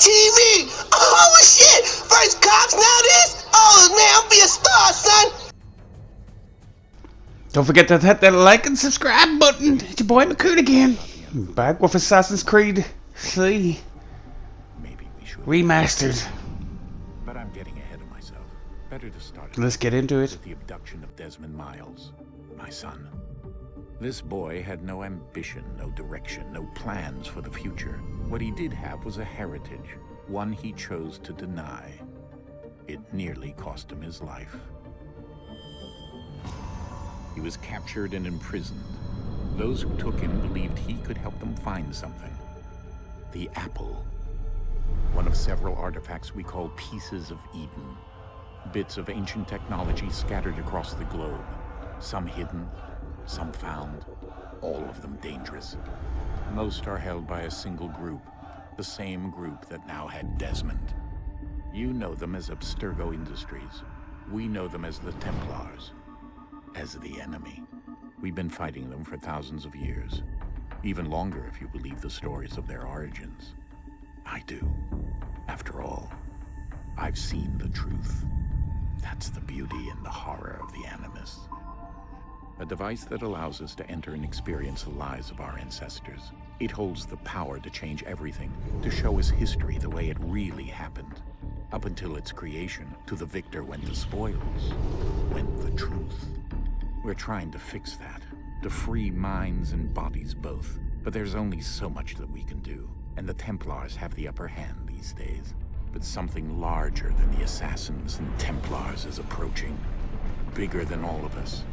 TV! Oh shit! First cops, now this? Oh man, I'll be a star, son! Don't forget to hit that like and subscribe button. It's your boy McCoon again. Back with Assassin's Creed 3 Maybe we should. Remastered. But I'm getting ahead of myself. Better to start Let's get into it. with the abduction of Desmond Miles, my son. This boy had no ambition, no direction, no plans for the future. What he did have was a heritage, one he chose to deny. It nearly cost him his life. He was captured and imprisoned. Those who took him believed he could help them find something. The apple. One of several artifacts we call pieces of Eden. Bits of ancient technology scattered across the globe. Some hidden, some found, all of them dangerous. Most are held by a single group, the same group that now had Desmond. You know them as Abstergo Industries. We know them as the Templars, as the enemy. We've been fighting them for thousands of years, even longer if you believe the stories of their origins. I do. After all, I've seen the truth. That's the beauty and the horror of the Animus. A device that allows us to enter and experience the lives of our ancestors. It holds the power to change everything, to show us history the way it really happened. Up until its creation, to the victor went the spoils, went the truth. We're trying to fix that, to free minds and bodies both. But there's only so much that we can do, and the Templars have the upper hand these days. But something larger than the Assassins and Templars is approaching, bigger than all of us.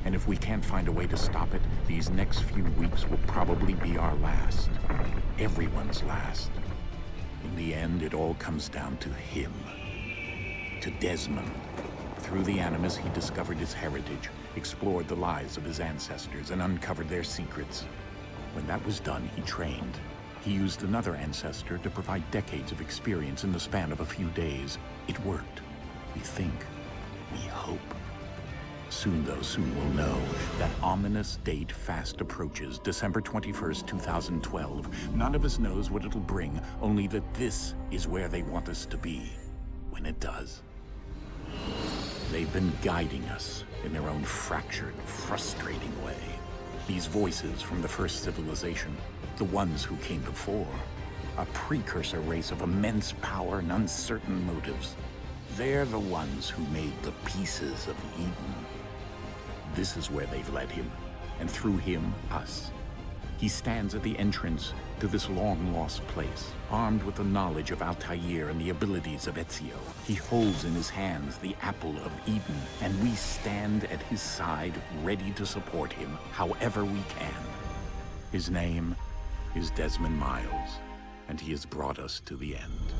And if we can't find a way to stop it, these next few weeks will probably be our last. Everyone's last. In the end, it all comes down to him. To Desmond. Through the Animus, he discovered his heritage, explored the lives of his ancestors, and uncovered their secrets. When that was done, he trained. He used another ancestor to provide decades of experience in the span of a few days. It worked. We think. We hope. Soon, though, soon we'll know. That ominous date fast approaches, December 21st, 2012. None of us knows what it'll bring, only that this is where they want us to be, when it does. They've been guiding us in their own fractured, frustrating way. These voices from the first civilization, the ones who came before, a precursor race of immense power and uncertain motives. They're the ones who made the pieces of Eden. This is where they've led him, and through him, us. He stands at the entrance to this long-lost place, armed with the knowledge of Altair and the abilities of Ezio. He holds in his hands the apple of Eden, and we stand at his side, ready to support him however we can. His name is Desmond Miles, and he has brought us to the end.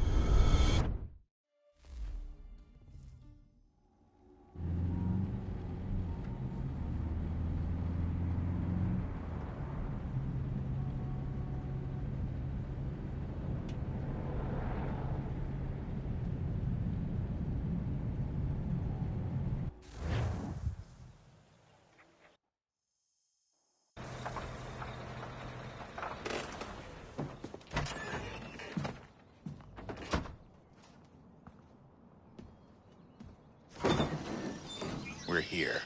We're here.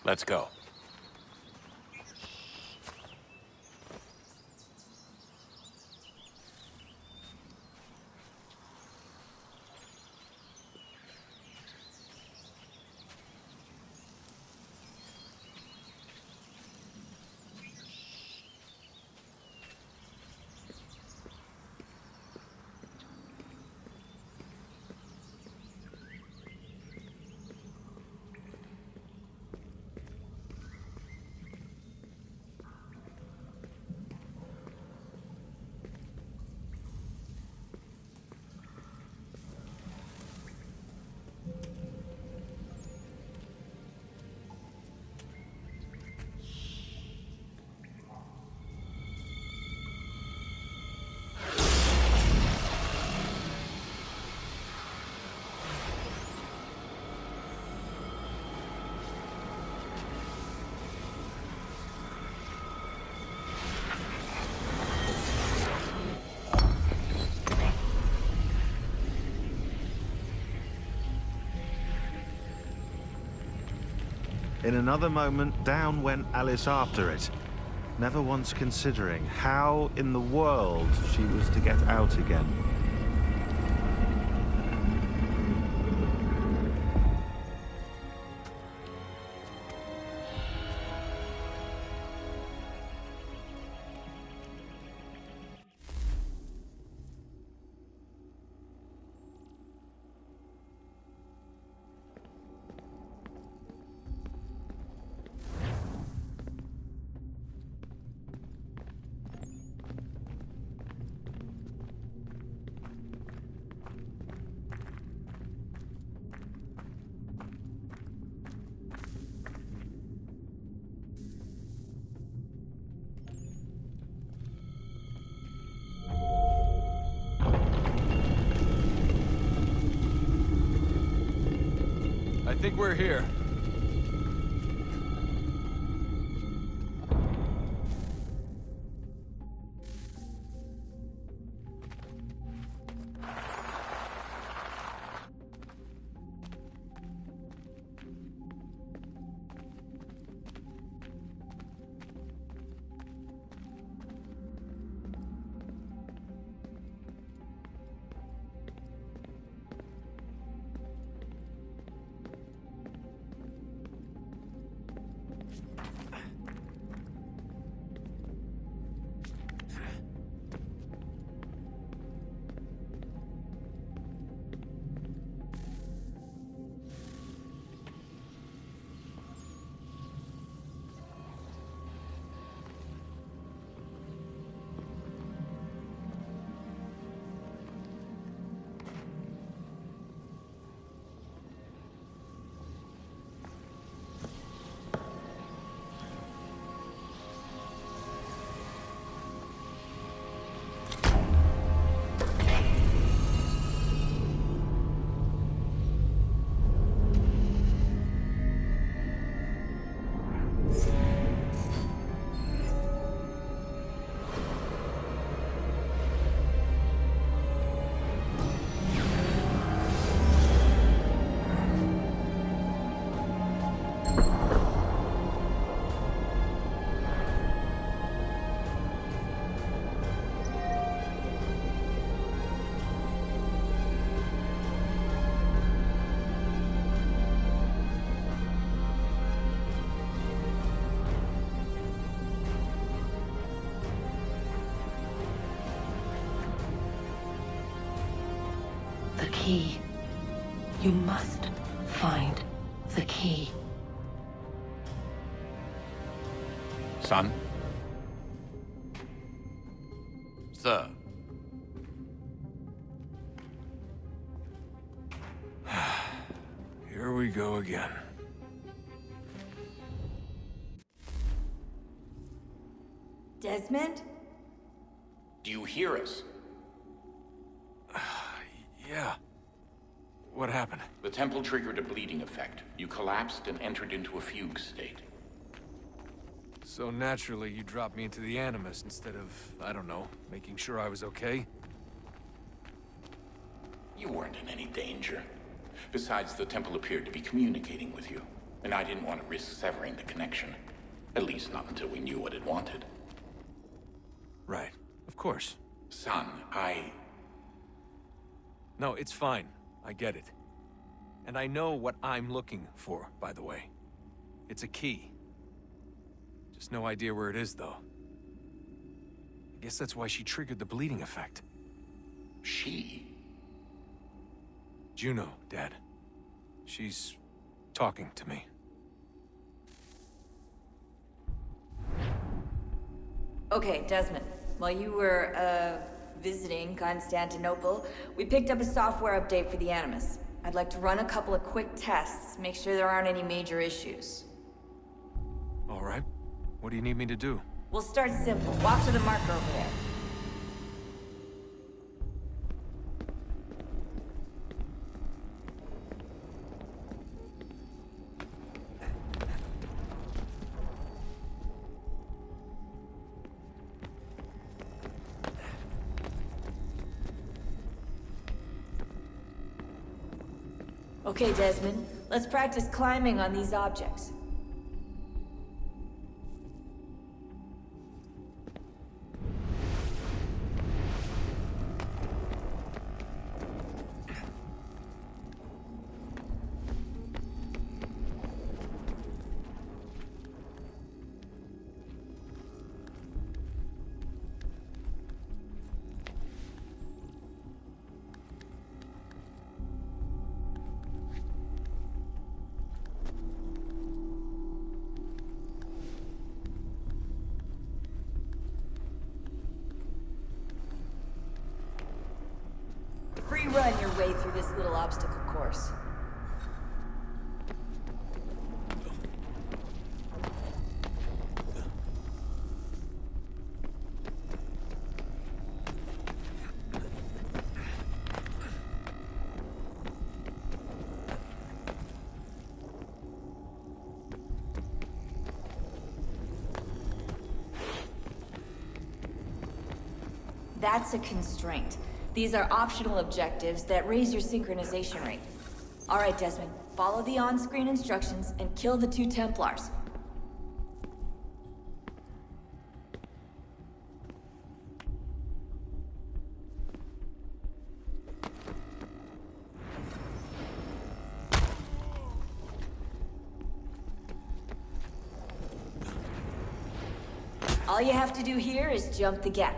Let's go. In another moment, down went Alice after it, never once considering how in the world she was to get out again. I think we're here. The key. You must find the key. Son? Sir. Here we go again. Desmond? Do you hear us? Yeah. What happened? The temple triggered a bleeding effect. You collapsed and entered into a fugue state. So naturally, you dropped me into the Animus instead of, I don't know, making sure I was okay? You weren't in any danger. Besides, the temple appeared to be communicating with you, and I didn't want to risk severing the connection. At least not until we knew what it wanted. Right. Of course. Son, No, it's fine. I get it. And I know what I'm looking for, by the way. It's a key. Just no idea where it is, though. I guess that's why she triggered the bleeding effect. She? Juno, Dad. She's talking to me. Okay, Desmond. While you were, visiting Constantinople, we picked up a software update for the Animus. I'd like to run a couple of quick tests, make sure there aren't any major issues. All right. What do you need me to do? We'll start simple. Walk to the marker over there. Okay, Desmond. Let's practice climbing on these objects. way through this little obstacle course. That's a constraint. These are optional objectives that raise your synchronization rate. Alright, Desmond, follow the on-screen instructions and kill the 2 Templars. All you have to do here is jump the gap.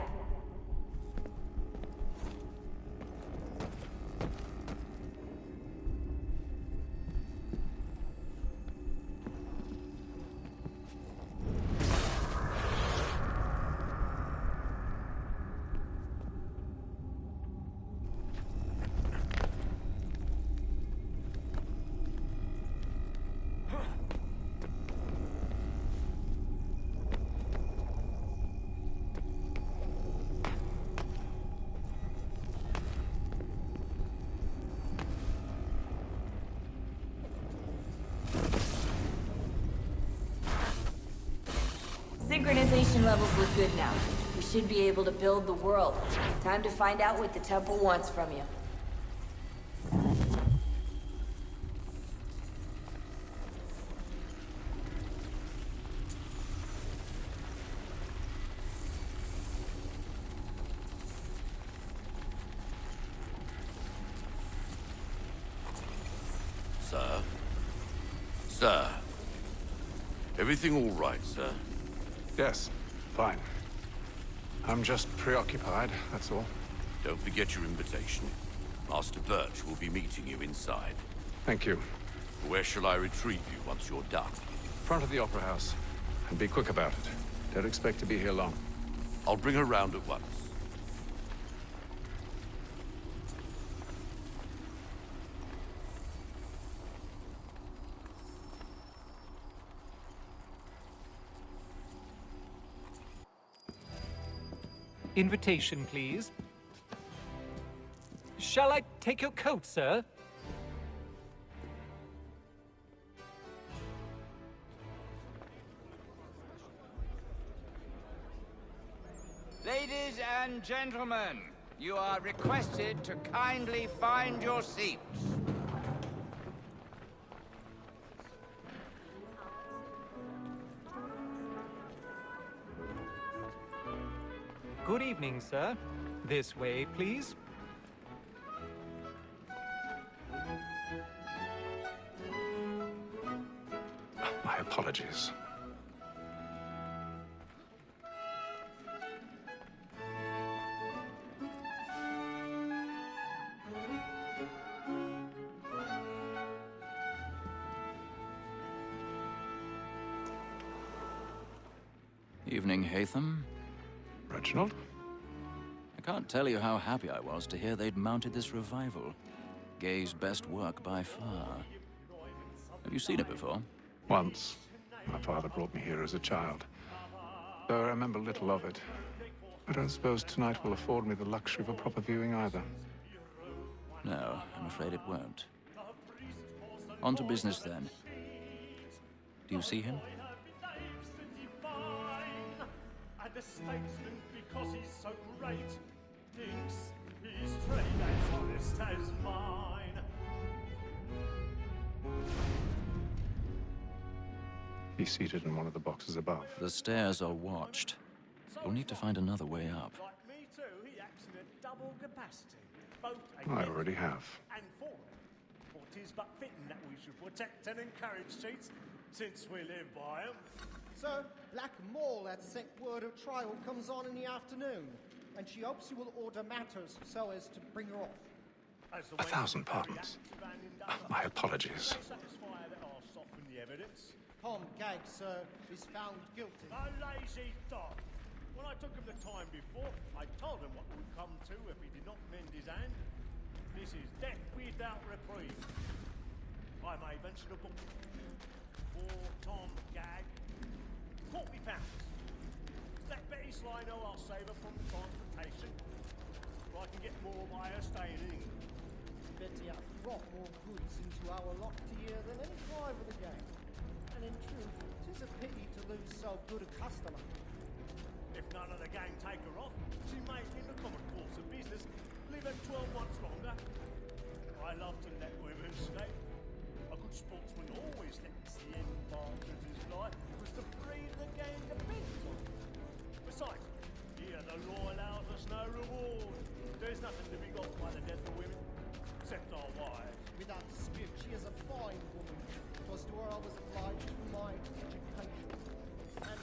Synchronization levels look good now. We should be able to build the world. Time to find out what the temple wants from you. Sir? Sir? Everything all right, sir? Yes, fine. I'm just preoccupied, that's all. Don't forget your invitation. Master Birch will be meeting you inside. Thank you. Where shall I retrieve you once you're done? Front of the Opera House. And be quick about it. Don't expect to be here long. I'll bring her round at once. Invitation, please. Shall I take your coat, sir? Ladies and gentlemen, you are requested to kindly find your seats. Good evening, sir. This way, please. My apologies. Evening, Hatham. Reginald? I can't tell you how happy I was to hear they'd mounted this revival. Gay's best work by far. Have you seen it before? Once. My father brought me here as a child. Though I remember little of it. I don't suppose tonight will afford me the luxury of a proper viewing either. No, I'm afraid it won't. On to business then. Do you see him? And a statesman because he's so great thinks his trade as honest as mine. He's seated in one of the boxes above. The stairs are watched. You'll need to find another way up. Like me too, he acts in a double capacity. Both I already have. and foreign. For 'tis but fitting that we should protect and encourage cheats, since we live by 'em. Sir, Black Mall had sent word of trial comes on in the afternoon, and she hopes you will order matters so as to bring her off. 1,000 pardons. My apologies. Satisfy that I'll soften the evidence. Tom Gag, sir, is found guilty. A lazy dog. When I took him the time before, I told him what would come to if he did not mend his hand. This is death without reprieve. I may venture a book. For Tom Gag. £40. Let Betty Sly know I'll save her from transportation. Or I can get more by her staying in England. Betty hath brought more goods into our lot here than any drive of the game. And in truth, 'tis a pity to lose so good a customer. If none of the gang take her off, she may, in the common course of business, live at 12 months longer. I love to let women escape. A good sportsman always lets the end part of his life was to breed the game depends on. Besides, here the law allows us no reward. There's nothing to be got by the death of women, except our wives. Without dispute, she is a fine woman. 'Twas to her I was obliged through my education. And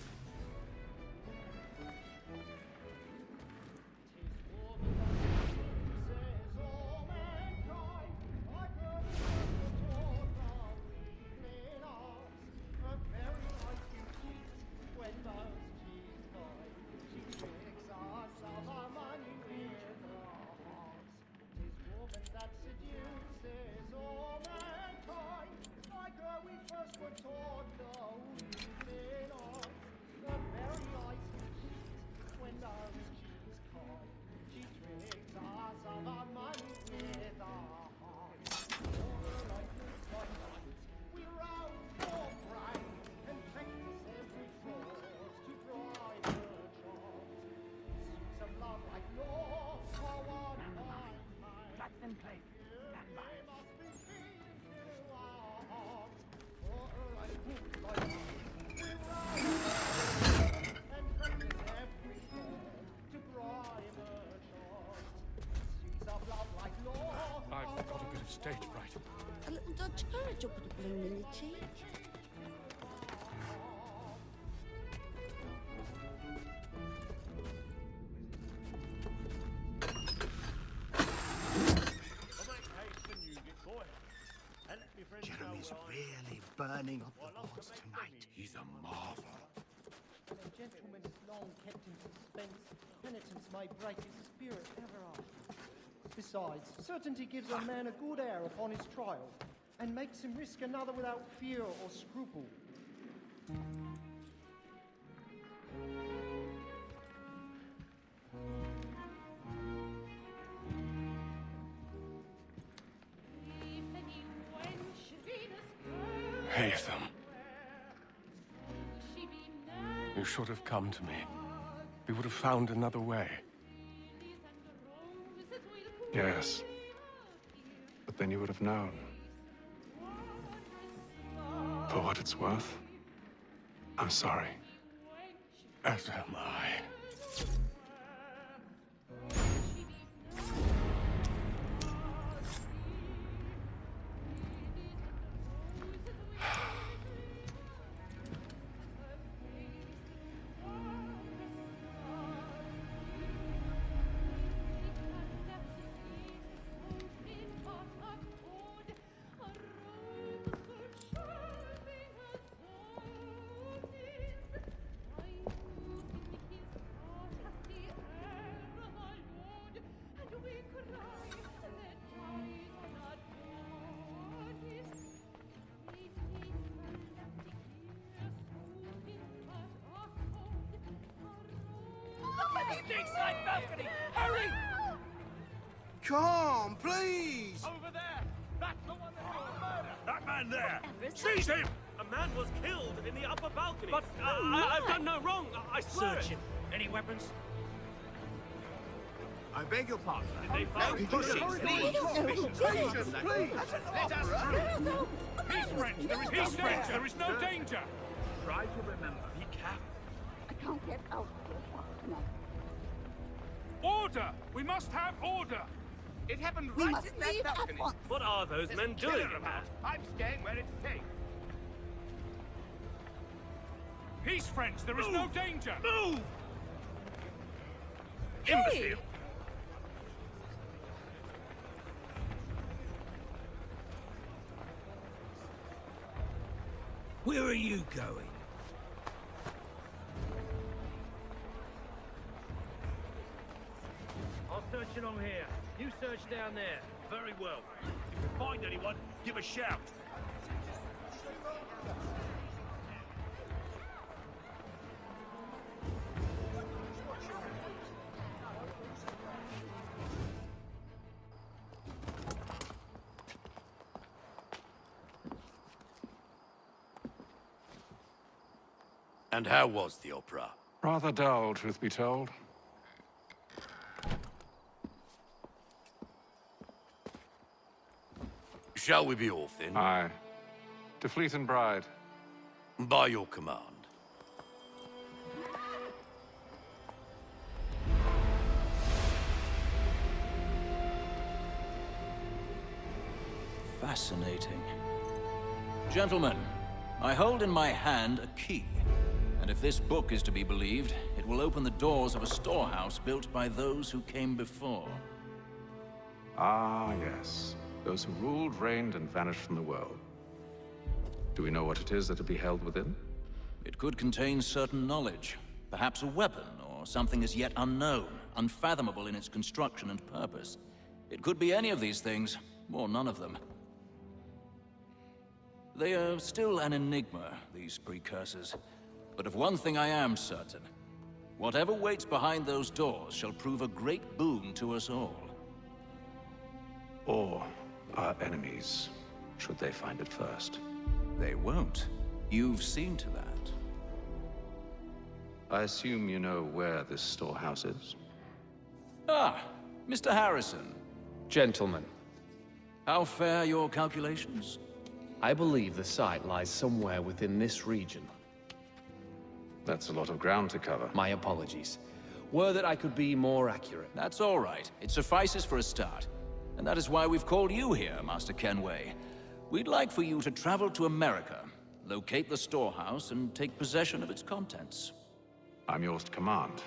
I've got a bit of stage fright. A little Dodge courage will put a bloom in your cheek. Jeremy's really burning up the boards tonight. He's a marvel. when a gentleman is long kept in suspense, penitence may break his spirit ever after. Besides, certainty gives a man a good air upon his trial, and makes him risk another without fear or scruple. Haytham. You should have come to me. We would have found another way. Yes. But then you would have known. For what it's worth, I'm sorry. As am I. Stateside balcony! Hurry! Come, please! Over there! That's the one that got murdered! That man there! Seize him! A man was killed in the upper balcony. But I've done no wrong. I swear Search it. him. Any weapons? I beg your pardon. Did they find Please, please! Let us through! Peace, friends! There is no danger! There is no danger! Try to remember. Be careful. I can't get out of here fast enough. Order! We must have order! It happened We right must in that leave at balcony. once. What are those men There's doing killer in about. there? I'm staying where it's safe. Peace, friends! There is no danger! Move! Hey! Imbecile! Where are you going? I'll search along here. You search down there. Very well. If you find anyone, give a shout. And how was the opera? Rather dull, truth be told. Shall we be off then? Aye. To Fleet and Bride. By your command. Fascinating. Gentlemen, I hold in my hand a key. And if this book is to be believed, it will open the doors of a storehouse built by those who came before. Ah, yes. Those who ruled, reigned, and vanished from the world. Do we know what it is that will be held within? It could contain certain knowledge. Perhaps a weapon, or something as yet unknown, unfathomable in its construction and purpose. It could be any of these things, or none of them. They are still an enigma, these precursors. But of one thing I am certain. Whatever waits behind those doors shall prove a great boon to us all. Or our enemies, should they find it first. They won't. You've seen to that. I assume you know where this storehouse is? Ah, Mr. Harrison. Gentlemen, How fare your calculations? I believe the site lies somewhere within this region. That's a lot of ground to cover. My apologies. Were that I could be more accurate. That's all right. It suffices for a start. And that is why we've called you here, Master Kenway. We'd like for you to travel to America, locate the storehouse, and take possession of its contents. I'm yours to command,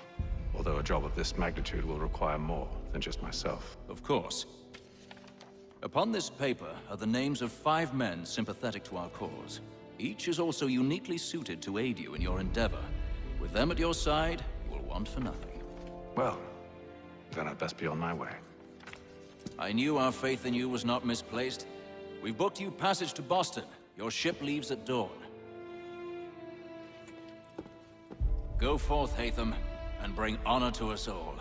although a job of this magnitude will require more than just myself. Of course. Upon this paper are the names of 5 men sympathetic to our cause. Each is also uniquely suited to aid you in your endeavor. With them at your side, you will want for nothing. Well, then I'd best be on my way. I knew our faith in you was not misplaced. We've booked you passage to Boston. Your ship leaves at dawn. Go forth, Hatham, and bring honor to us all.